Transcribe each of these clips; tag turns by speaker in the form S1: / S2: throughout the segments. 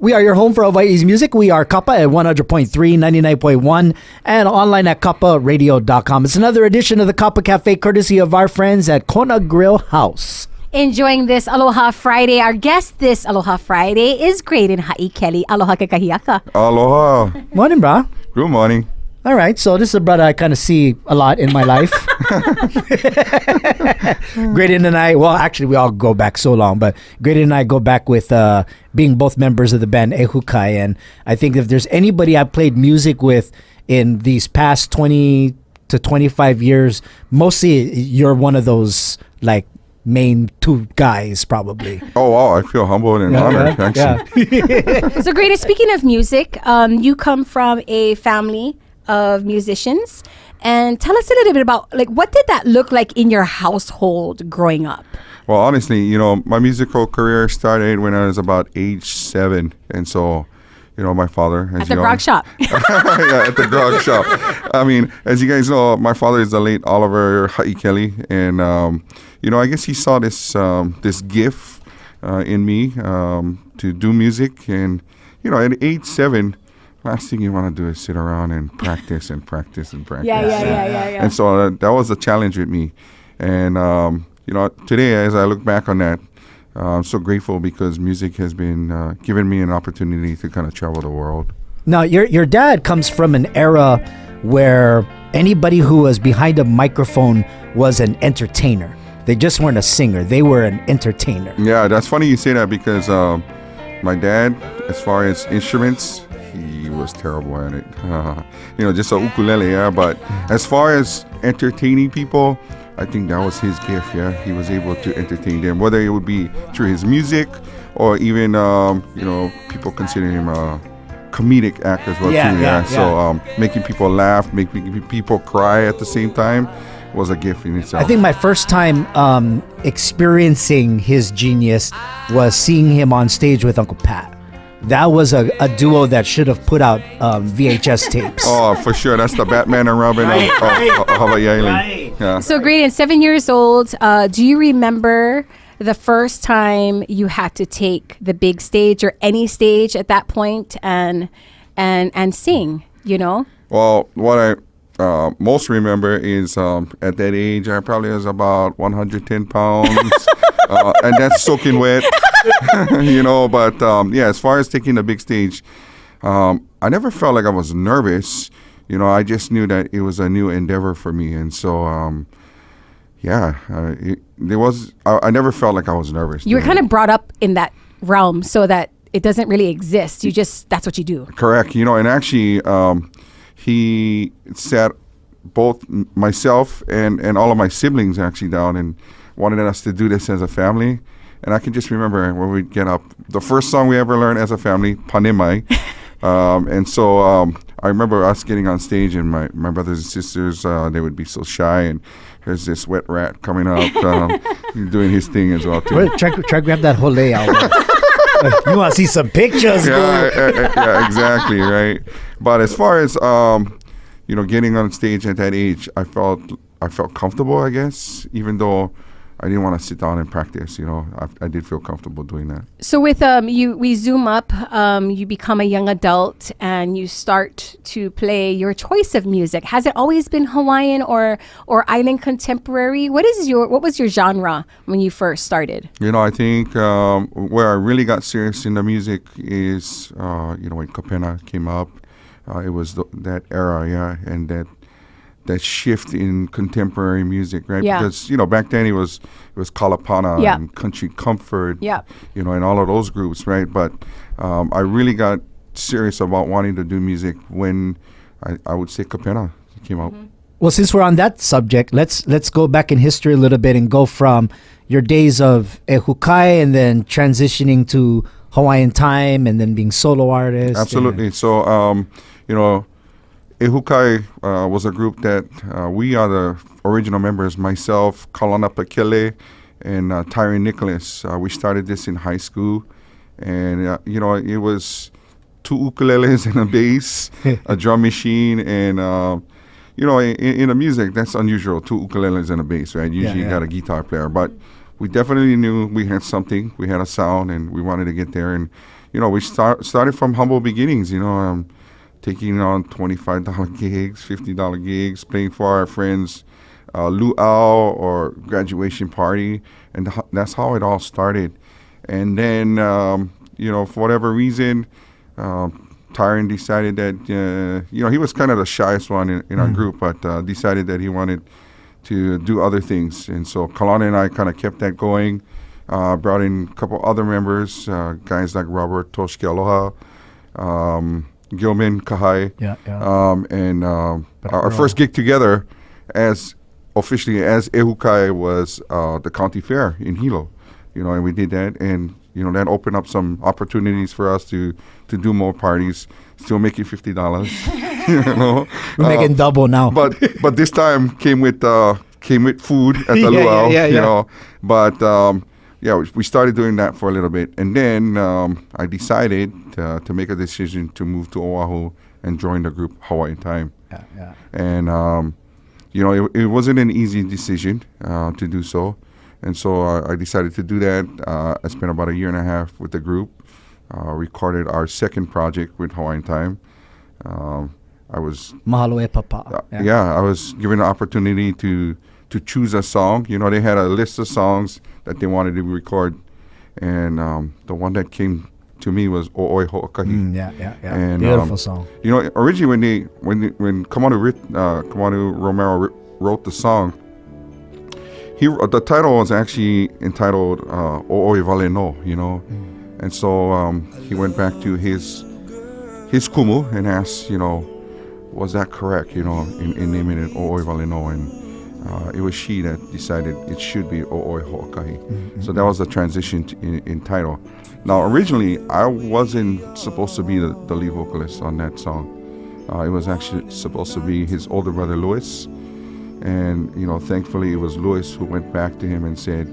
S1: We are your home for Hawaii's music. We are Kapa at 100.3, 99.1, and online at kaparadio.com. It's another edition of the Kapa Cafe, courtesy of our friends at Kona Grill House.
S2: Enjoying this Aloha Friday. Our guest this Aloha Friday is Grayden Ha'i Kelly. Aloha kakahiaka.
S3: Aloha.
S1: Morning, brah.
S3: Good morning.
S1: All right, so this is a brother I kind of see a lot in my life. Grayden and I, well, actually, we all go back so long, but Grayden and I go back with being both members of the band Ehukai. And I think if there's anybody I've played music with in these past 20 to 25 years, mostly you're one of those, like, main two guys, probably.
S3: Oh, wow. I feel humbled and honored, actually.
S2: Yeah. So, Grayden, speaking of music, you come from a family of musicians, and tell us a little bit about, like, what did that look like in your household growing up?
S3: Well, honestly, you know, my musical career started when I was about age 7, and so, you know, my father,
S2: at the grog shop.
S3: Yeah, at the grog shop. I mean, as you guys know, my father is the late Oliver Ha'i Kelly, and you know, I guess he saw this this gift in me to do music, and you know, at age 7. Last thing you want to do is sit around and practice and practice and practice.
S2: Yeah.
S3: And so that was a challenge with me. And, you know, today, as I look back on that, I'm so grateful because music has been given me an opportunity to kind of travel the world.
S1: Now, your dad comes from an era where anybody who was behind a microphone was an entertainer. They just weren't a singer. They were an entertainer.
S3: Yeah, that's funny you say that because my dad, as far as instruments, he was terrible at it. You know, just a ukulele, yeah. But as far as entertaining people, I think that was his gift, yeah. He was able to entertain them, whether it would be through his music or even, you know, people consider him a comedic act as well, too, yeah. So making people laugh, making people cry at the same time was a gift in itself.
S1: I think my first time experiencing his genius was seeing him on stage with Uncle Pat. That was a duo that should have put out VHS tapes.
S3: Oh, for sure. That's the Batman and Robin of Hawaiian.
S1: Right.
S3: Yeah.
S2: So, Grayden, 7 years old, do you remember the first time you had to take the big stage or any stage at that point and sing, you know?
S3: Well, what I most remember is at that age, I probably was about 110 pounds. And that's soaking wet. You know, but yeah, as far as taking the big stage, I never felt like I was nervous. You know, I just knew that it was a new endeavor for me, and so yeah, I never felt like I was nervous.
S2: You were kind of brought up in that realm so that it doesn't really exist. You just, that's what you do.
S3: Correct. You know, and actually, he sat both myself and all of my siblings actually down and wanted us to do this as a family. And I can just remember when we'd get up, the first song we ever learned as a family, Panemai. And so I remember us getting on stage and my brothers and sisters, they would be so shy. And here's this wet rat coming up, doing his thing as well, too.
S1: Try grab that whole layout. You want to see some pictures,
S3: yeah, exactly, right. But as far as, you know, getting on stage at that age, I felt comfortable, I guess, even though I didn't want to sit down and practice, you know. I did feel comfortable doing that.
S2: So with we zoom up, you become a young adult and you start to play your choice of music. Has it always been Hawaiian or island contemporary? What was your genre when you first started?
S3: You know, I think where I really got serious in the music is, you know, when Kapena came up, it was that era, yeah, and that shift in contemporary music, right?
S2: Yeah.
S3: Because, you know, back then it was Kalapana and Country Comfort, you know, and all of those groups, right? But I really got serious about wanting to do music when I would say Kapena came out.
S2: Mm-hmm.
S1: Well, since we're on that subject, let's go back in history a little bit and go from your days of Ehukai and then transitioning to Hawaiian Time and then being solo artist.
S3: Absolutely. So, you know, Ehukai was a group that we are the original members, myself, Kapa Kelly, and Tyrone Nicholas. We started this in high school, and, you know, it was 2 ukuleles and a bass, a drum machine, and, you know, in the music, that's unusual, 2 ukuleles and a bass, right? Usually you got a guitar player, but we definitely knew we had something, we had a sound, and we wanted to get there, and we started from humble beginnings. Taking on $25 gigs, $50 gigs, playing for our friends, luau or graduation party, and that's how it all started. And then, for whatever reason, Tyron decided that, he was kind of the shyest one in our group, but decided that he wanted to do other things. And so Kalani and I kind of kept that going, brought in a couple other members, guys like Robert Toshki Aloha, Gilman Kahai, and our first gig together officially as Ehukai was the county fair in Hilo, and we did that, and that opened up some opportunities for us to do more parties, still making $50.
S1: We're making double now.
S3: But this time came with food at the luau, But we started doing that for a little bit, and then I decided to make a decision to move to Oahu and join the group Hawaiian Time. And it wasn't an easy decision to do so, and so I decided to do that. I spent about 1.5 years with the group, recorded our second project with Hawaiian Time. I was
S1: Mahalo e Papa.
S3: I was given an opportunity to choose a song. They had a list of songs that they wanted to record, and the one that came to me was O'oi Ho'okahi.
S1: And, beautiful song.
S3: Originally when Kamanu Romero wrote the song, the title was actually entitled O'oi Vale No, and so he went back to his kumu and asked, was that correct, in naming it O'oi Vale No, and it was she that decided it should be O'oi Ho'okahi. So that was the transition in title. Now, originally, I wasn't supposed to be the lead vocalist on that song. It was actually supposed to be his older brother, Louis. And, thankfully, it was Louis who went back to him and said,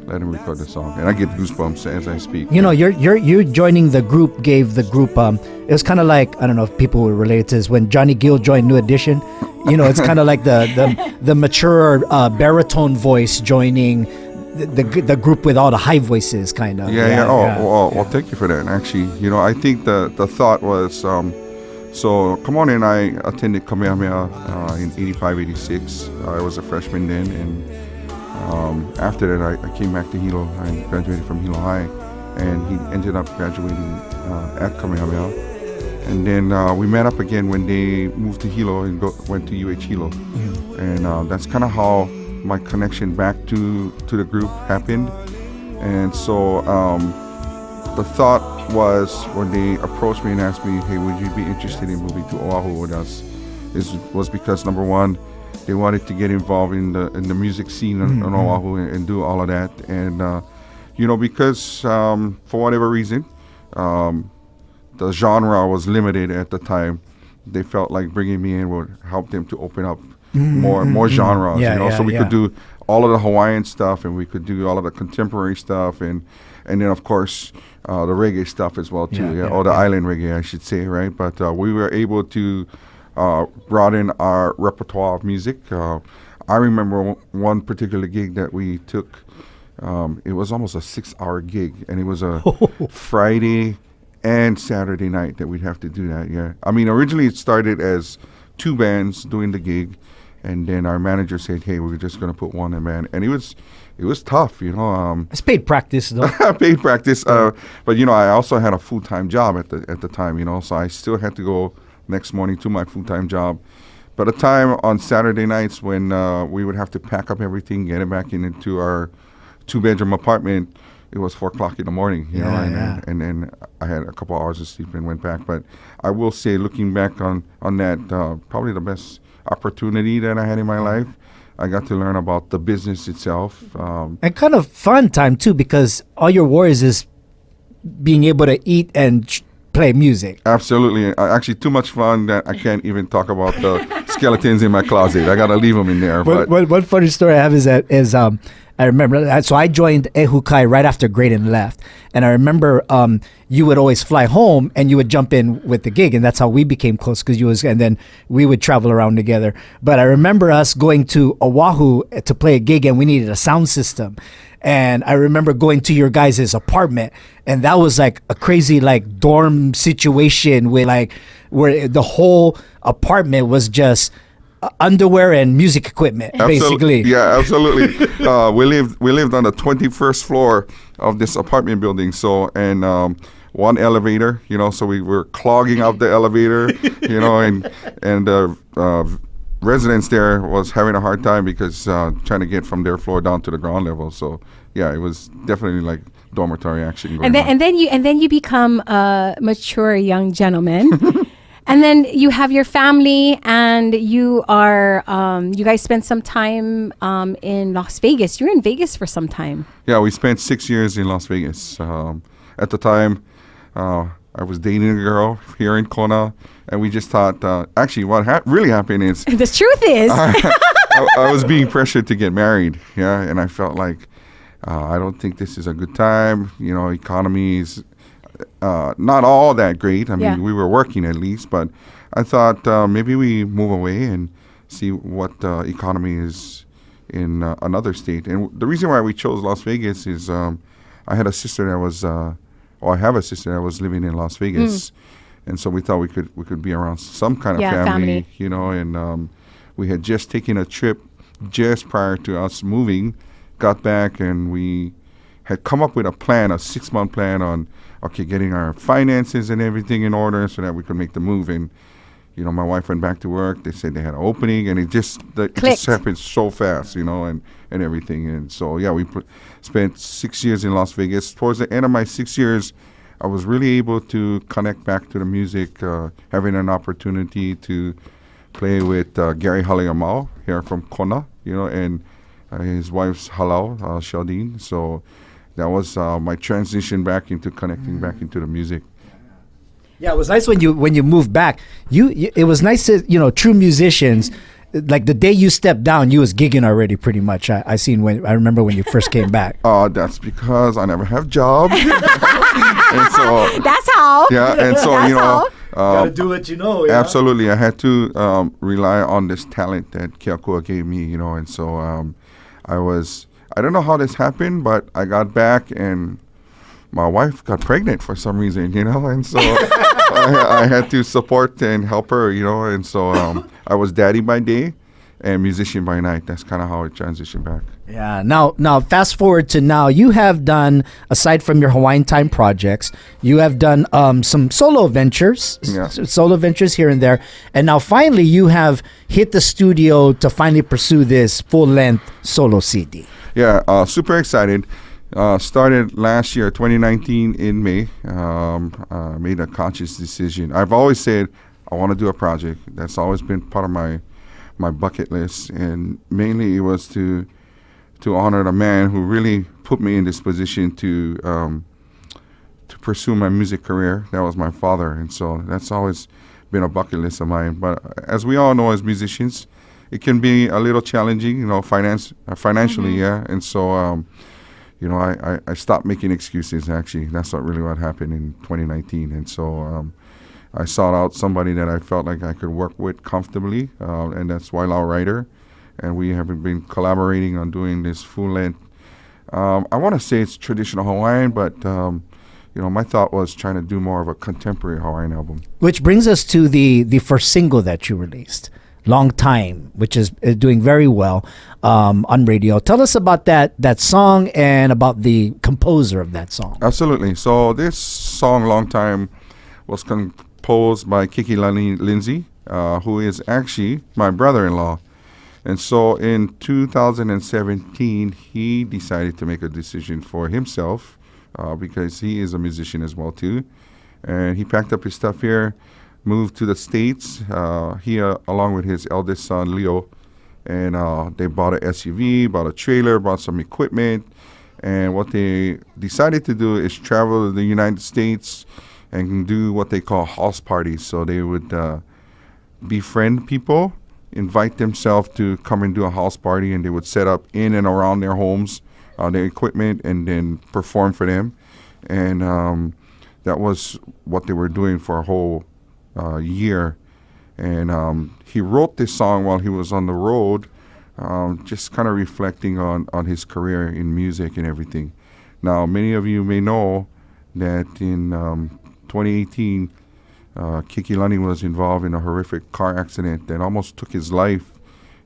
S3: let him record the song. And I get goosebumps as I speak.
S1: You're joining the group gave the group, it was kind of like, I don't know if people will relate to this, when Johnny Gill joined New Edition. It's kind of like the mature baritone voice joining the group with all the high voices, kind of.
S3: Well, thank you for that. Actually, I think the thought was, so Kamani and I attended Kamehameha in 85, 86. I was a freshman then, and after that I came back to Hilo. I graduated from Hilo High, and he ended up graduating at Kamehameha. And then we met up again when they moved to Hilo and went to UH Hilo. And that's kind of how my connection back to the group happened. And so the thought was, when they approached me and asked me, hey, would you be interested in moving to Oahu with us, was because, number one, they wanted to get involved in the music scene on Oahu and do all of that. And, because for whatever reason, the genre was limited at the time, they felt like bringing me in would help them to open up more genres, so we could do all of the Hawaiian stuff, and we could do all of the contemporary stuff, and then of course the reggae stuff as well too, or the island reggae, I should say, right? But we were able to broaden our repertoire of music. I remember one particular gig that we took. It was almost a 6-hour gig, and it was a Friday and Saturday night that we'd have to do that. I mean, originally it started as 2 bands doing the gig, and then our manager said, hey, we're just going to put one in band. And it was tough, It's paid practice, though. Paid practice. But, I also had a full-time job at the time, so I still had to go next morning to my full-time job. By the time on Saturday nights when we would have to pack up everything, get it back into our 2-bedroom apartment, it was 4 o'clock in the morning, and then I had a couple hours of sleep and went back. But I will say, looking back on that, probably the best opportunity that I had in my life. I got to learn about the business itself.
S1: And kind of fun time, too, because all your worries is being able to eat and play music.
S3: Absolutely. Actually, too much fun that I can't even talk about the skeletons in my closet. I got to leave them in there.
S1: One funny story I have is I remember, so I joined Ehukai right after Grayden left. And I remember you would always fly home and you would jump in with the gig. And that's how we became close, and then we would travel around together. But I remember us going to Oahu to play a gig, and we needed a sound system. And I remember going to your guys' apartment, and that was like a crazy like dorm situation with like where the whole apartment was just underwear and music equipment, basically.
S3: Yeah, absolutely. We lived on the 21st floor of this apartment building. So one elevator, so we were clogging up the elevator, and the residents there was having a hard time because trying to get from their floor down to the ground level. So yeah, it was definitely like dormitory action going on.
S2: And then you become a mature young gentleman. And then you have your family, and you guys spent some time in Las Vegas. You were in Vegas for some time.
S3: Yeah, we spent 6 years in Las Vegas. At the time, I was dating a girl here in Kona, and we just thought, actually, what really happened is...
S2: The truth is...
S3: I was being pressured to get married, and I felt like, I don't think this is a good time. Economy is... not all that great. I mean, we were working at least, but I thought maybe we move away and see what the economy is in another state. And the reason why we chose Las Vegas is I had a sister that was, I have a sister that was living in Las Vegas, and so we thought we could be around some kind of family, and we had just taken a trip just prior to us moving, got back, and we had come up with a plan, a 6-month plan on getting our finances and everything in order so that we could make the move. And my wife went back to work. They said they had an opening, and it just happened so fast, and everything. And so we spent 6 years in Las Vegas. Towards the end of my 6 years, I was really able to connect back to the music, having an opportunity to play with Gary Ha'i here from Kona, and his wife's halal, Sheldine. So that was my transition back into connecting back into the music.
S1: Yeah, it was nice when you moved back. It was nice to true musicians. Like the day you stepped down, you was gigging already pretty much. I remember when you first came back.
S3: That's because I never have jobs. And so
S2: that's how.
S3: Yeah, and so
S1: gotta do what you know. Yeah?
S3: Absolutely, I had to rely on this talent that Keakua gave me. And so I don't know how this happened, but I got back and my wife got pregnant for some reason, and so I had to support and help her, and so I was daddy by day and musician by night. That's kind of how it transitioned back.
S1: Yeah. Now, fast forward to now, you have done, aside from your Hawaiian Time projects, you have done some solo ventures, here and there, and now finally you have hit the studio to finally pursue this full-length solo CD.
S3: Yeah, super excited. Started last year, 2019, in May. Made a conscious decision. I've always said I want to do a project. That's always been part of my bucket list, and mainly it was to honor the man who really put me in this position to pursue my music career. That was my father, and so that's always been a bucket list of mine. But as we all know, as musicians, it can be a little challenging, financially, and so I stopped making excuses. Actually, that's what happened in 2019, and so I sought out somebody that I felt like I could work with comfortably, and that's Wailao Ryder, and we have been collaborating on doing this full length. I want to say it's traditional Hawaiian, but my thought was trying to do more of a contemporary Hawaiian album.
S1: Which brings us to the first single that you released, Long Time, which is doing very well on radio. Tell us about that song and about the composer of that song.
S3: Absolutely. So this song, Long Time, was composed by Kikilani Lindsay, who is actually my brother-in-law. And so in 2017, he decided to make a decision for himself because he is a musician as well, too. And he packed up his stuff here, moved to the States, he along with his eldest son, Leo, and they bought an SUV, bought a trailer, bought some equipment, and what they decided to do is travel to the United States and do what they call house parties. So they would befriend people, invite themselves to come and do a house party, and they would set up in and around their homes, their equipment, and then perform for them. And that was what they were doing for a whole year. And he wrote this song while he was on the road just kind of reflecting on his career in music and everything. Now, many of you may know that in 2018, Keikilani was involved in a horrific car accident that almost took his life.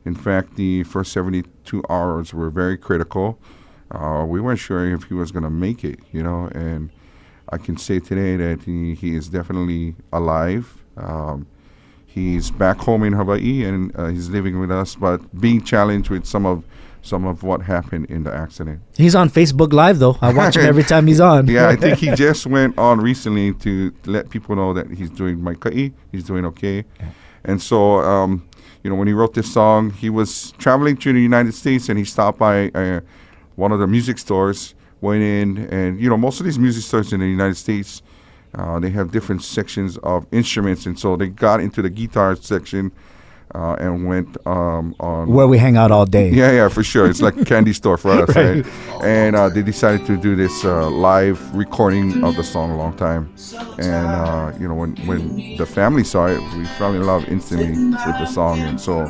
S3: In fact, the first 72 hours were very critical. We weren't sure if he was going to make it, and I can say today that he is definitely alive. He's back home in Hawaii, and he's living with us, but being challenged with some of what happened in the accident.
S1: He's on Facebook Live, though. I watch him every time he's on.
S3: Yeah, I think he just went on recently to let people know that he's doing mai ka'i, he's doing okay. Yeah. And so, when he wrote this song, he was traveling through the United States, and he stopped by one of the music stores, went in, and, most of these music stores in the United States, they have different sections of instruments, and so they got into the guitar section and went on
S1: where we hang out all day.
S3: Yeah, for sure. It's like a candy store for us, right? And they decided to do this live recording of the song a long time. And when the family saw it, we fell in love instantly with the song. And so,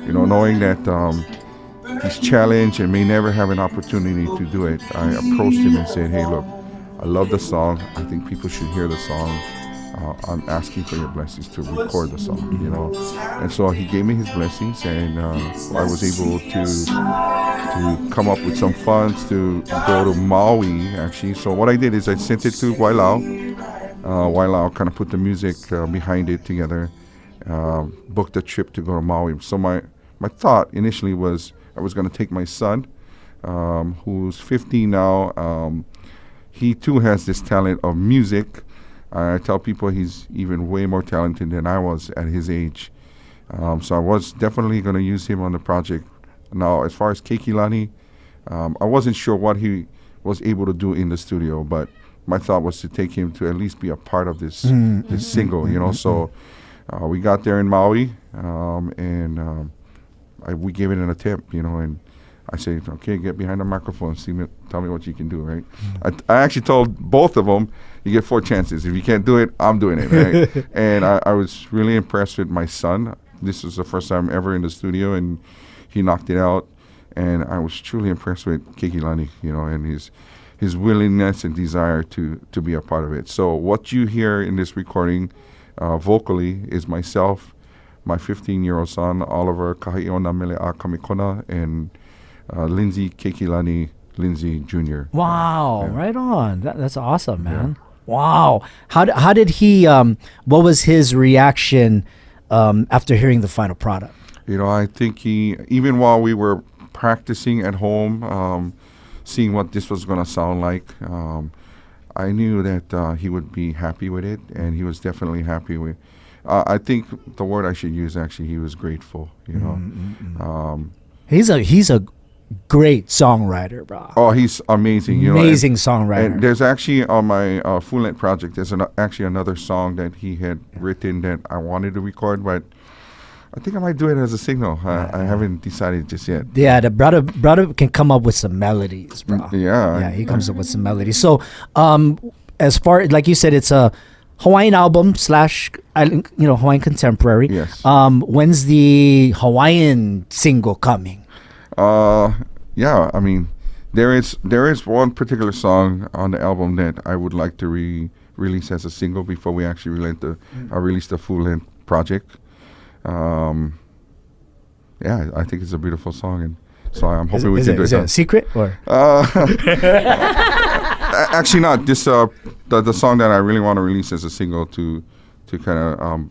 S3: knowing that he's challenged and may never have an opportunity to do it, I approached him and said, "Hey, look, I love the song. I think people should hear the song. I'm asking for your blessings to record the song, And so he gave me his blessings, and I was able to come up with some funds to go to Maui, actually. So what I did is I sent it to Wailau. Wailau kind of put the music behind it together, booked a trip to go to Maui. So my thought initially was I was going to take my son, who's 15 now. He too has this talent of music. I tell people he's even way more talented than I was at his age. So I was definitely going to use him on the project. Now, as far as Keikilani, I wasn't sure what he was able to do in the studio, but my thought was to take him to at least be a part of this single, So we got there in Maui, and we gave it an attempt, and I said, okay, get behind the microphone, tell me what you can do, right? I actually told both of them, you get 4 chances. If you can't do it, I'm doing it, right? And I was really impressed with my son. This was the first time ever in the studio, and he knocked it out. And I was truly impressed with Keikilani, and his willingness and desire to be a part of it. So what you hear in this recording vocally is myself, my 15-year-old son, Oliver Kahi'ona Mele'a Kamikona, and Lindsay Keikilani Lindsay Jr.
S1: Wow, yeah. Right on. That's awesome, man. Yeah. Wow. How did he, what was his reaction after hearing the final product?
S3: I think even while we were practicing at home, seeing what this was going to sound like, I knew that he would be happy with it, and he was definitely happy with I think the word I should use, actually, he was grateful,
S1: He's a great songwriter, bro.
S3: Oh, he's amazing.
S1: Amazing songwriter.
S3: And there's actually on my full length project, there's actually another song that he had written that I wanted to record, but I think I might do it as a single. I haven't decided just yet.
S1: Yeah, the brother can come up with some melodies, bro.
S3: Yeah,
S1: he comes up with some melodies. So, as far like you said, it's a Hawaiian album / Hawaiian contemporary.
S3: Yes.
S1: When's the Hawaiian single coming?
S3: Yeah, I mean, there is one particular song on the album that I would like to release as a single before we actually release the full length project. Yeah, I think it's a beautiful song, and so I'm hoping we can do it.
S1: Is it a secret or?
S3: Actually, not. This the song that I really want to release as a single to kind of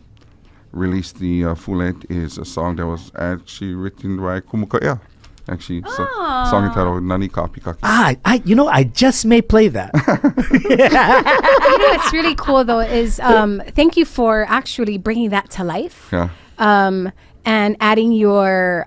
S3: release the full length is a song that was actually written by Kumuka'ea. Actually, song entitled Nani Kapi Kaki.
S1: I just may play that.
S2: What's really cool though is thank you for actually bringing that to life.
S3: Yeah.
S2: And adding your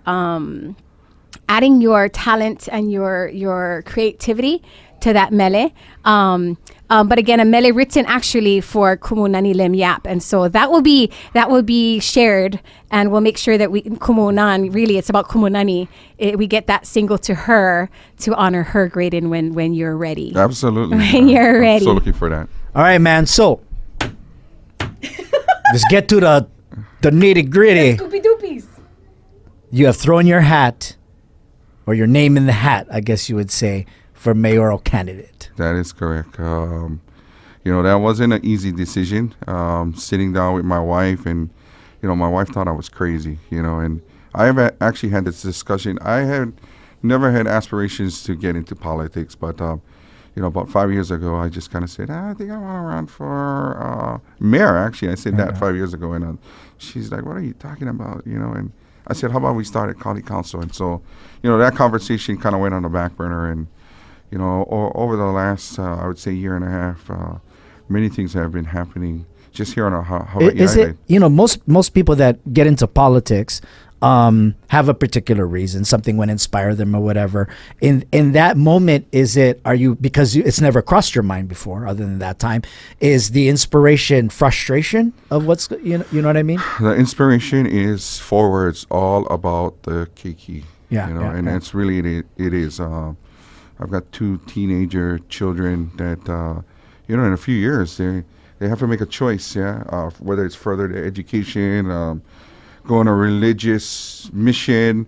S2: talent and your creativity to that mele. But again, a mele written actually for Kumu Nani Lem Yap, and so that will be shared, and we'll make sure that Kumu Nan, really it's about Kumu Nani. We get that single to her to honor her, Grayden, when you're ready.
S3: Absolutely.
S2: When you're ready.
S3: I'm so looking for that.
S1: All right, man. So let's get to the nitty gritty.
S2: Scoopy doopies.
S1: You have thrown your hat or your name in the hat, I guess you would say, for mayoral candidate.
S3: That is correct. That wasn't an easy decision. Sitting down with my wife, and my wife thought I was crazy. And I have actually had this discussion. I had never had aspirations to get into politics, but about 5 years ago, I just kind of said, I think I want to run for mayor. Actually, I said that 5 years ago, and she's like, "What are you talking about?" And I said, "How about we start at county council?" And so, that conversation kind of went on the back burner, and over the last, I would say, year and a half, many things have been happening just here on our Hawaii Island.
S1: Most people that get into politics have a particular reason, something would inspire them or whatever. In that moment, because it's never crossed your mind before, other than that time, is the inspiration frustration of what's, you know what I mean?
S3: The inspiration is forwards, all about the keiki. And it's really, it is. I've got 2 teenager children that, in a few years, they have to make a choice, whether it's further their education, go on a religious mission,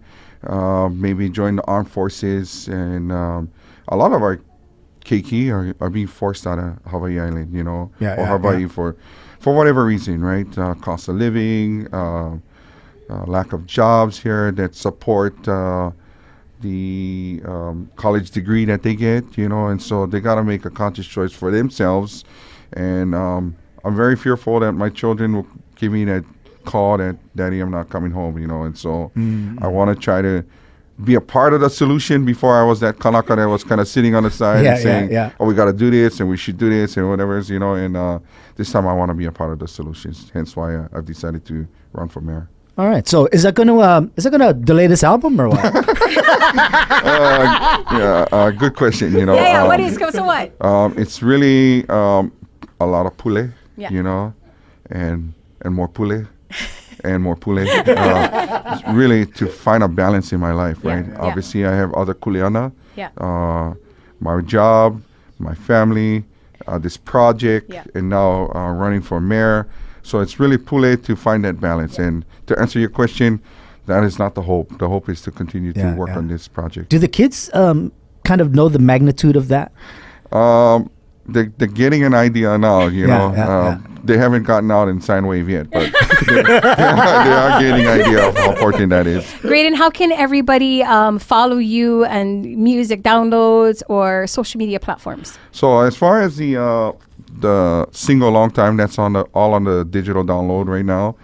S3: maybe join the armed forces. And a lot of our keiki are being forced out of Hawaii Island, or Hawaii for whatever reason, right? Cost of living, lack of jobs here that support the college degree that they get, and so they got to make a conscious choice for themselves. And I'm very fearful that my children will give me that call that, "Daddy, I'm not coming home," and so I want to try to be a part of the solution before I was that kanaka that was kind of sitting on the side and saying, "Oh, we got to do this and we should do this," and whatever, and this time I want to be a part of the solutions, hence why I've decided to run for mayor.
S1: All right. So is that gonna delay this album or what?
S3: Good question.
S2: What is so what?
S3: It's really a lot of pule, and more pule, and more pule. Really to find a balance in my life, right? Obviously, I have other kuleana, my job, my family, this project, and now running for mayor. So it's really pule to find that balance. And to answer your question, that is not the hope. The hope is to continue to work on this project.
S1: Do the kids kind of know the magnitude of that?
S3: They're getting an idea now, They haven't gotten out in sine wave yet, but they are getting an idea of how important that is.
S2: Grayden, how can everybody follow you and music downloads or social media platforms?
S3: So as far as the single long time, that's all on the digital download right now.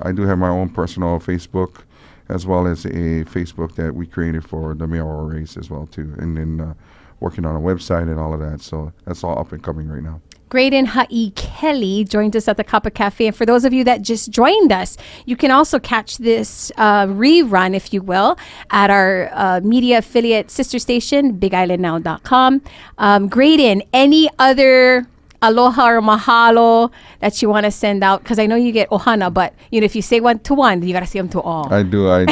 S3: I do have my own personal Facebook, as well as a Facebook that we created for the mayoral race as well too, and then working on a website and all of that. So that's all up and coming right now.
S2: Grayden Ha'i Kelly joined us at the Kapa Cafe. And for those of you that just joined us, you can also catch this rerun, if you will, at our media affiliate sister station, BigIslandNow.com. Grayden, any other aloha or mahalo that you want to send out? Because I know you get ohana, but if you say one to one, you got to say them to all.
S3: I do. I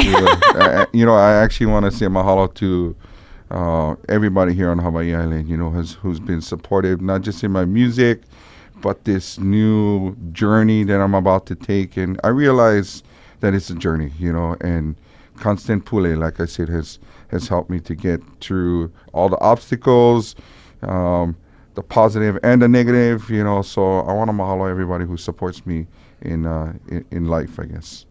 S3: actually want to say mahalo to everybody here on Hawaii Island, who's been supportive, not just in my music, but this new journey that I'm about to take. And I realize that it's a journey, and constant pule, like I said, has helped me to get through all the obstacles, the positive and the negative, so I want to mahalo everybody who supports me in life, I guess.